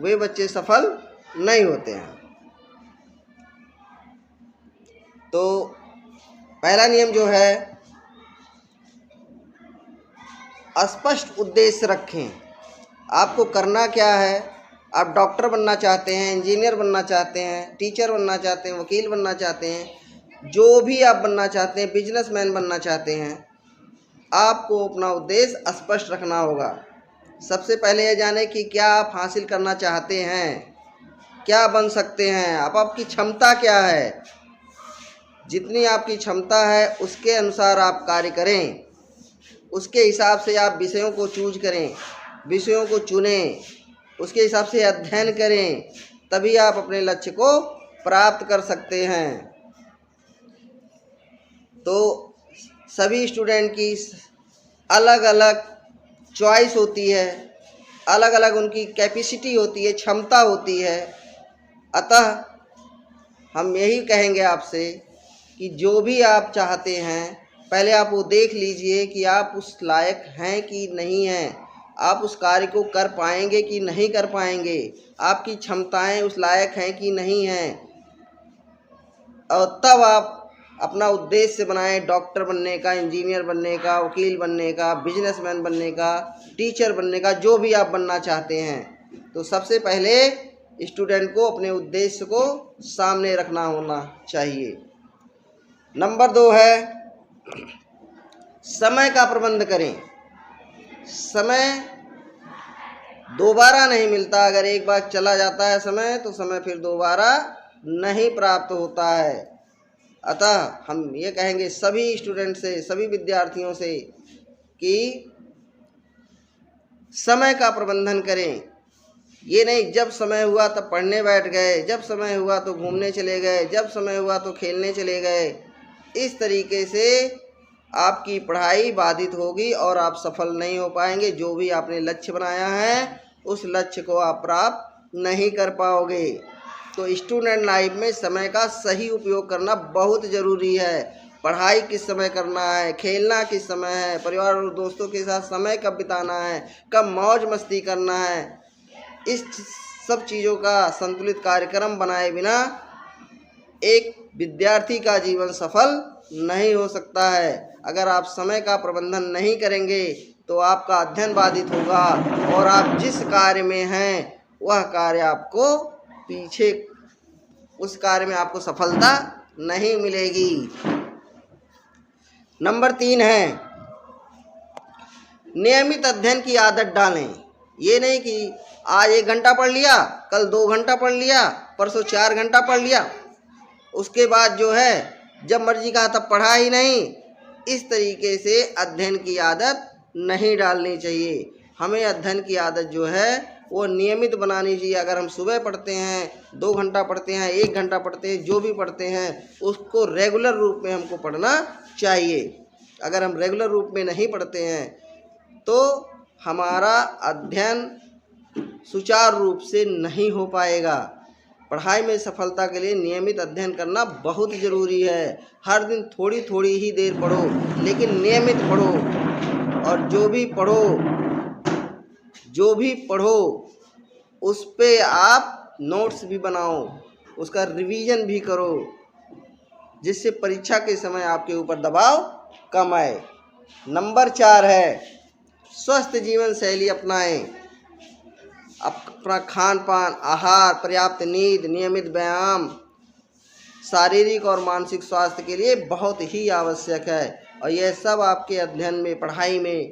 वे बच्चे सफल नहीं होते हैं। तो पहला नियम जो है, स्पष्ट उद्देश्य रखें। आपको करना क्या है? आप डॉक्टर बनना चाहते हैं, इंजीनियर बनना चाहते हैं, टीचर बनना चाहते हैं, वकील बनना चाहते हैं, जो भी आप बनना चाहते हैं, बिजनेसमैन बनना चाहते हैं, आपको अपना उद्देश्य स्पष्ट रखना होगा। सबसे पहले यह जाने कि क्या आप हासिल करना चाहते हैं, क्या बन सकते हैं, आपकी क्षमता क्या है। जितनी आपकी क्षमता है उसके अनुसार आप कार्य करें, उसके हिसाब से आप विषयों को चूज करें, विषयों को चुनें, उसके हिसाब से अध्ययन करें, तभी आप अपने लक्ष्य को प्राप्त कर सकते हैं। तो सभी स्टूडेंट की अलग अलग चॉइस होती है, अलग अलग उनकी कैपेसिटी होती है, क्षमता होती है। अतः हम यही कहेंगे आपसे कि जो भी आप चाहते हैं, पहले आप वो देख लीजिए कि आप उस लायक हैं कि नहीं हैं, आप उस कार्य को कर पाएंगे कि नहीं कर पाएंगे, आपकी क्षमताएं उस लायक हैं कि नहीं हैं। और तब आप अपना उद्देश्य बनाएं, डॉक्टर बनने का, इंजीनियर बनने का, वकील बनने का, बिजनेसमैन बनने का, टीचर बनने का, जो भी आप बनना चाहते हैं। तो सबसे पहले स्टूडेंट को अपने उद्देश्य को सामने रखना होना चाहिए। नंबर 2 है, समय का प्रबंध करें। समय दोबारा नहीं मिलता। अगर एक बार चला जाता है समय, तो समय फिर दोबारा नहीं प्राप्त होता है। अतः हम ये कहेंगे सभी स्टूडेंट से, सभी विद्यार्थियों से कि समय का प्रबंधन करें। ये नहीं जब समय हुआ तब पढ़ने बैठ गए, जब समय हुआ तो घूमने चले गए, जब समय हुआ तो खेलने चले गए। इस तरीके से आपकी पढ़ाई बाधित होगी और आप सफल नहीं हो पाएंगे। जो भी आपने लक्ष्य बनाया है उस लक्ष्य को आप प्राप्त नहीं कर पाओगे। तो स्टूडेंट लाइफ में समय का सही उपयोग करना बहुत ज़रूरी है। पढ़ाई किस समय करना है, खेलना किस समय है, परिवार और दोस्तों के साथ समय कब बिताना है, कब मौज मस्ती करना है, इस सब चीज़ों का संतुलित कार्यक्रम बनाए बिना एक विद्यार्थी का जीवन सफल नहीं हो सकता है। अगर आप समय का प्रबंधन नहीं करेंगे तो आपका अध्ययन बाधित होगा और आप जिस कार्य में हैं वह कार्य आपको पीछे, उस कार्य में आपको सफलता नहीं मिलेगी। नंबर 3 है, नियमित अध्ययन की आदत डालें। ये नहीं कि आज 1 घंटा पढ़ लिया, कल 2 घंटा पढ़ लिया, परसों 4 घंटा पढ़ लिया, उसके बाद जो है जब मर्जी कहा तब पढ़ा ही नहीं। इस तरीके से अध्ययन की आदत नहीं डालनी चाहिए। हमें अध्ययन की आदत जो है वो नियमित बनानी चाहिए। अगर हम सुबह पढ़ते हैं, 2 घंटा पढ़ते हैं, 1 घंटा पढ़ते हैं, जो भी पढ़ते हैं उसको रेगुलर रूप में हमको पढ़ना चाहिए। अगर हम रेगुलर रूप में नहीं पढ़ते हैं तो हमारा अध्ययन सुचारू रूप से नहीं हो पाएगा। पढ़ाई में सफलता के लिए नियमित अध्ययन करना बहुत ज़रूरी है। हर दिन थोड़ी थोड़ी ही देर पढ़ो, लेकिन नियमित पढ़ो। और जो भी पढ़ो उस पे आप नोट्स भी बनाओ, उसका रिवीजन भी करो, जिससे परीक्षा के समय आपके ऊपर दबाव कम आए। नंबर 4 है, स्वस्थ जीवन शैली अपनाएं। अपना खान पान, आहार, पर्याप्त नींद, नियमित व्यायाम शारीरिक और मानसिक स्वास्थ्य के लिए बहुत ही आवश्यक है और यह सब आपके अध्ययन में, पढ़ाई में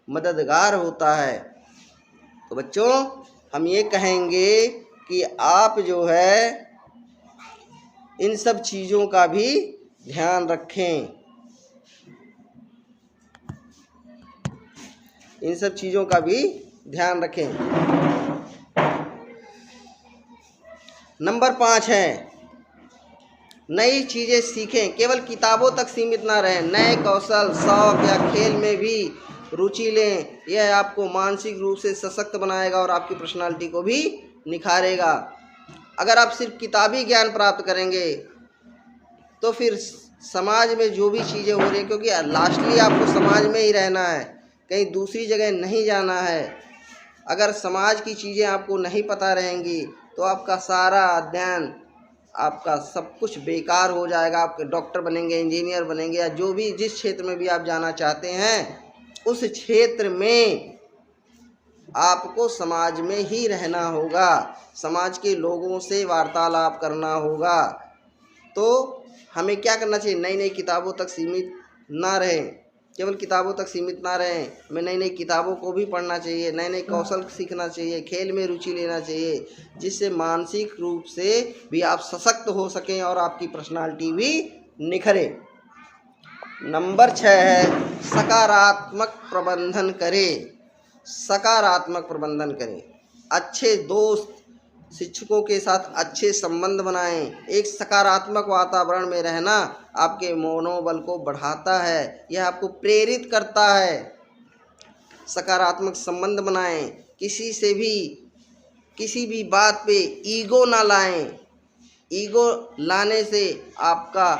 मददगार होता है। तो बच्चों, हम ये कहेंगे कि आप जो है इन सब चीज़ों का भी ध्यान रखें। इन सब चीज़ों का भी ध्यान रखें। नंबर 5 है, नई चीज़ें सीखें। केवल किताबों तक सीमित ना रहें। नए कौशल, शौक या खेल में भी रुचि लें। यह आपको मानसिक रूप से सशक्त बनाएगा और आपकी पर्सनालिटी को भी निखारेगा। अगर आप सिर्फ किताबी ज्ञान प्राप्त करेंगे तो फिर समाज में जो भी चीज़ें हो रही हैं, क्योंकि लास्टली आपको समाज में ही रहना है, कहीं दूसरी जगह नहीं जाना है, अगर समाज की चीज़ें आपको नहीं पता रहेंगी तो आपका सारा अध्ययन, आपका सब कुछ बेकार हो जाएगा। आप डॉक्टर बनेंगे, इंजीनियर बनेंगे, या जो भी जिस क्षेत्र में भी आप जाना चाहते हैं उस क्षेत्र में आपको समाज में ही रहना होगा, समाज के लोगों से वार्तालाप करना होगा। तो हमें क्या करना चाहिए, नई नई किताबों तक सीमित ना रहें, केवल किताबों तक सीमित ना रहें, हमें नई नई किताबों को भी पढ़ना चाहिए, नए नए कौशल सीखना चाहिए, खेल में रुचि लेना चाहिए, जिससे मानसिक रूप से भी आप सशक्त हो सकें और आपकी पर्सनालिटी भी निखरे। नंबर 6 है सकारात्मक प्रबंधन करें। सकारात्मक प्रबंधन करें, अच्छे दोस्त, शिक्षकों के साथ अच्छे संबंध बनाएं। एक सकारात्मक वातावरण में रहना आपके मनोबल को बढ़ाता है, यह आपको प्रेरित करता है। सकारात्मक संबंध बनाएं, किसी से भी किसी भी बात पे ईगो ना लाएं। ईगो लाने से आपका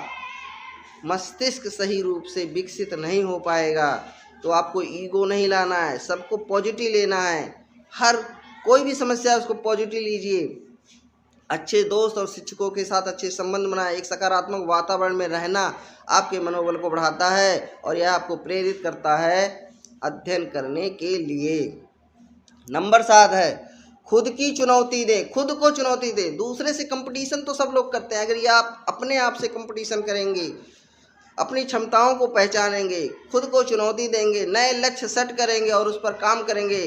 मस्तिष्क सही रूप से विकसित नहीं हो पाएगा। तो आपको ईगो नहीं लाना है, सबको पॉजिटिव लेना है, हर कोई भी समस्या है उसको पॉजिटिव लीजिए। अच्छे दोस्त और शिक्षकों के साथ अच्छे संबंध बनाएं। एक सकारात्मक वातावरण में रहना आपके मनोबल को बढ़ाता है और यह आपको प्रेरित करता है अध्ययन करने के लिए। नंबर 7 है खुद की चुनौती दें। खुद को चुनौती दें। दूसरे से कंपटीशन तो सब लोग करते हैं, अगर ये आप अपने आप से कंपटीशन करेंगे, अपनी क्षमताओं को पहचानेंगे, खुद को चुनौती देंगे, नए लक्ष्य सेट करेंगे और उस पर काम करेंगे,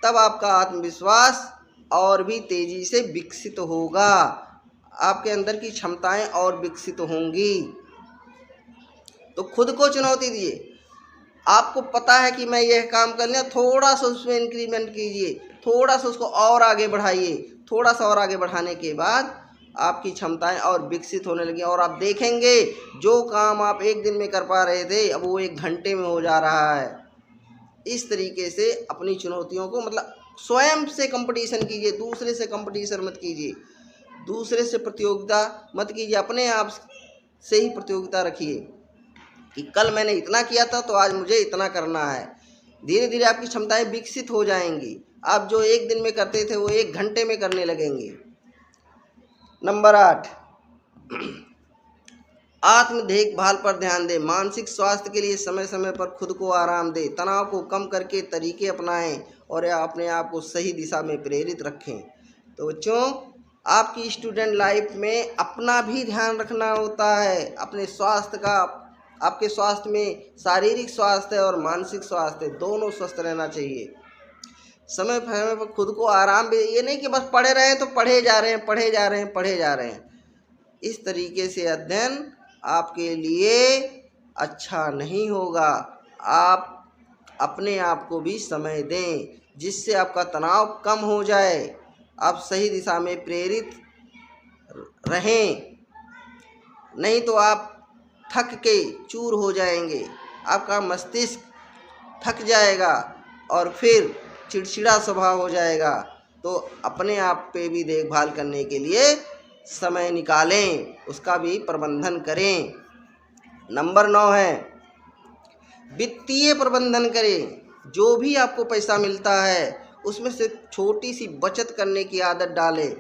तब आपका आत्मविश्वास और भी तेजी से विकसित होगा, आपके अंदर की क्षमताएं और विकसित होंगी। तो खुद को चुनौती दिए। आपको पता है कि मैं यह काम कर लिया, थोड़ा सा उसमें इंक्रीमेंट कीजिए, थोड़ा सा उसको और आगे बढ़ाइए। थोड़ा सा और आगे बढ़ाने के बाद आपकी क्षमताएं और विकसित होने लगी और आप देखेंगे जो काम आप एक दिन में कर पा रहे थे अब वो 1 घंटे में हो जा रहा है। इस तरीके से अपनी चुनौतियों को, मतलब स्वयं से कंपटीशन कीजिए, दूसरे से कंपटीशन मत कीजिए, दूसरे से प्रतियोगिता मत कीजिए, अपने आप से ही प्रतियोगिता रखिए कि कल मैंने इतना किया था तो आज मुझे इतना करना है। धीरे धीरे आपकी क्षमताएं विकसित हो जाएंगी, आप जो एक दिन में करते थे वो 1 घंटे में करने लगेंगे। नंबर 8 आत्म देखभाल पर ध्यान दें। मानसिक स्वास्थ्य के लिए समय समय पर खुद को आराम दें, तनाव को कम करके तरीके अपनाएं और अपने आप को सही दिशा में प्रेरित रखें। तो बच्चों, आपकी स्टूडेंट लाइफ में अपना भी ध्यान रखना होता है, अपने स्वास्थ्य का। आपके स्वास्थ्य में शारीरिक स्वास्थ्य और मानसिक स्वास्थ्य दोनों स्वस्थ रहना चाहिए। समय समय पर खुद को आराम भी, ये नहीं कि बस पढ़े रहे तो पढ़े जा रहे हैं, पढ़े जा रहे हैं, पढ़े जा रहे हैं। इस तरीके से अध्ययन आपके लिए अच्छा नहीं होगा। आप अपने आप को भी समय दें जिससे आपका तनाव कम हो जाए, आप सही दिशा में प्रेरित रहें, नहीं तो आप थक के चूर हो जाएंगे, आपका मस्तिष्क थक जाएगा और फिर चिड़चिड़ा स्वभाव हो जाएगा। तो अपने आप पे भी देखभाल करने के लिए समय निकालें, उसका भी प्रबंधन करें। नंबर 9 है वित्तीय प्रबंधन करें। जो भी आपको पैसा मिलता है उसमें से छोटी सी बचत करने की आदत डालें।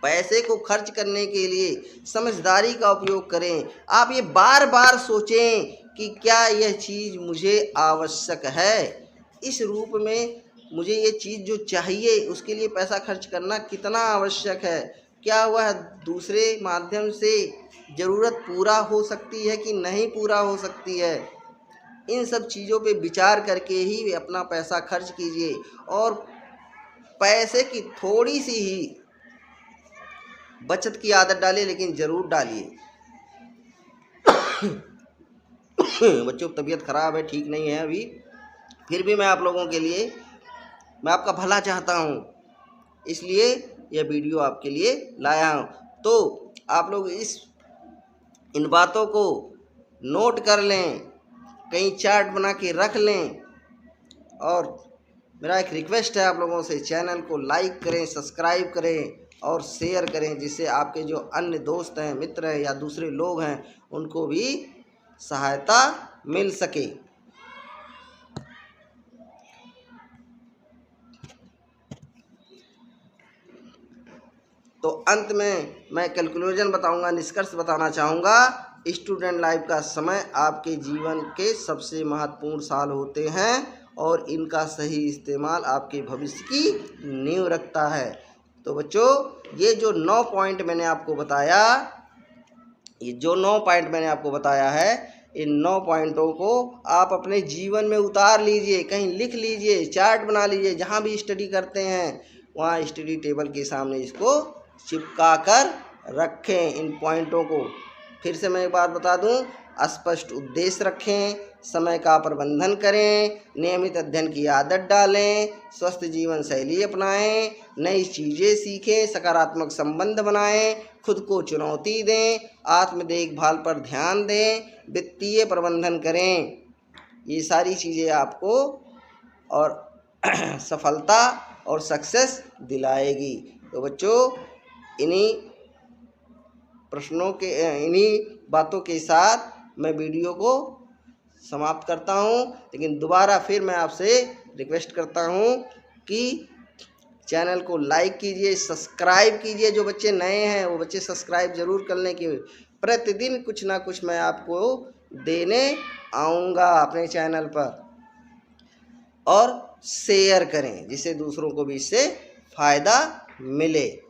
पैसे को खर्च करने के लिए समझदारी का उपयोग करें। आप ये बार बार सोचें कि क्या यह चीज़ मुझे आवश्यक है, इस रूप में मुझे ये चीज़ जो चाहिए उसके लिए पैसा खर्च करना कितना आवश्यक है, क्या वह दूसरे माध्यम से ज़रूरत पूरा हो सकती है कि नहीं पूरा हो सकती है। इन सब चीज़ों पे विचार करके ही अपना पैसा खर्च कीजिए और पैसे की थोड़ी सी ही बचत की आदत डालिए, लेकिन ज़रूर डालिए। बच्चों, तबीयत ख़राब है, ठीक नहीं है अभी, फिर भी मैं आप लोगों के लिए, मैं आपका भला चाहता हूँ, इसलिए यह वीडियो आपके लिए लाया हूँ। तो आप लोग इन बातों को नोट कर लें, कहीं चार्ट बना के रख लें। और मेरा एक रिक्वेस्ट है आप लोगों से, चैनल को लाइक करें, सब्सक्राइब करें और शेयर करें, जिससे आपके जो अन्य दोस्त हैं, मित्र हैं या दूसरे लोग हैं उनको भी सहायता मिल सके। तो अंत में मैं कैलकुलेशन बताऊंगा, निष्कर्ष बताना चाहूँगा। स्टूडेंट लाइफ का समय आपके जीवन के सबसे महत्वपूर्ण साल होते हैं और इनका सही इस्तेमाल आपके भविष्य की नींव रखता है। तो बच्चों, ये जो 9 पॉइंट मैंने आपको बताया, है, इन 9 पॉइंटों को आप अपने जीवन में उतार लीजिए, कहीं लिख लीजिए, चार्ट बना लीजिए। जहाँ भी स्टडी करते हैं वहाँ स्टडी टेबल के सामने इसको चिपका कर रखें इन पॉइंटों को। फिर से मैं एक बात बता दूं, स्पष्ट उद्देश्य रखें, समय का प्रबंधन करें, नियमित अध्ययन की आदत डालें, स्वस्थ जीवन शैली अपनाएं, नई चीज़ें सीखें, सकारात्मक संबंध बनाएं, खुद को चुनौती दें, आत्म देखभाल पर ध्यान दें, वित्तीय प्रबंधन करें। ये सारी चीज़ें आपको और सफलता और सक्सेस दिलाएगी। तो बच्चों, इन्हीं बातों के साथ मैं वीडियो को समाप्त करता हूँ। लेकिन दोबारा फिर मैं आपसे रिक्वेस्ट करता हूँ कि चैनल को लाइक कीजिए, सब्सक्राइब कीजिए। जो बच्चे नए हैं वो बच्चे सब्सक्राइब ज़रूर कर लें कि प्रतिदिन कुछ ना कुछ मैं आपको देने आऊँगा अपने चैनल पर। और शेयर करें जिससे दूसरों को भी इससे फ़ायदा मिले।